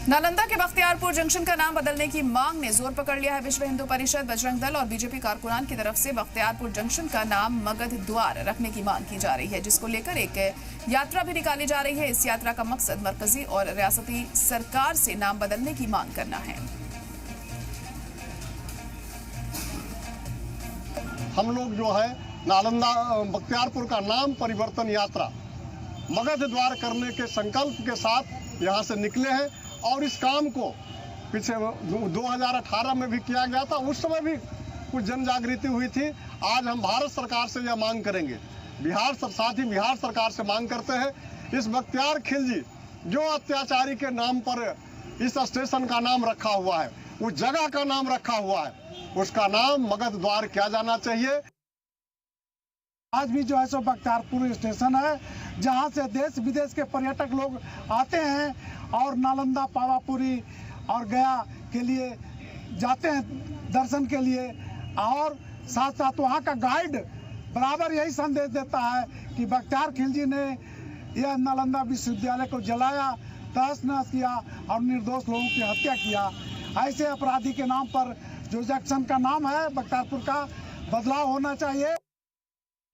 नालंदा के बख्तियारपुर जंक्शन का नाम बदलने की मांग ने जोर पकड़ लिया है। विश्व हिंदू परिषद, बजरंग दल और बीजेपी कारकुनान की तरफ से बख्तियारपुर जंक्शन का नाम मगध द्वार रखने की मांग की जा रही है, जिसको लेकर एक यात्रा भी निकाली जा रही है। इस यात्रा का मकसद मरकजी और रियासती सरकार से नाम बदलने की मांग करना है। हम लोग जो है नालंदा बख्तियारपुर का नाम परिवर्तन यात्रा मगध द्वार करने के संकल्प के साथ यहाँ से निकले हैं और इस काम को पीछे 2018 में भी किया गया था। उस समय भी कुछ जन जागृति हुई थी। आज हम भारत सरकार से यह मांग करेंगे, बिहार सरकार से मांग करते हैं, इस बख्तियार खिलजी जो अत्याचारी के नाम पर इस स्टेशन का नाम रखा हुआ है, उस जगह का नाम रखा हुआ है, उसका नाम मगध द्वार किया जाना चाहिए। आज भी जो है सो बख्तियारपुर स्टेशन है, जहां से देश विदेश के पर्यटक लोग आते हैं और नालंदा, पावापुरी और गया के लिए जाते हैं दर्शन के लिए। और साथ साथ वहां का गाइड बराबर यही संदेश देता है कि बख्तियार खिलजी ने यह नालंदा विश्वविद्यालय को जलाया, तहस नहस किया और निर्दोष लोगों की हत्या किया। ऐसे अपराधी के नाम पर जो जंक्शन का नाम है बख्तियारपुर का, बदलाव होना चाहिए।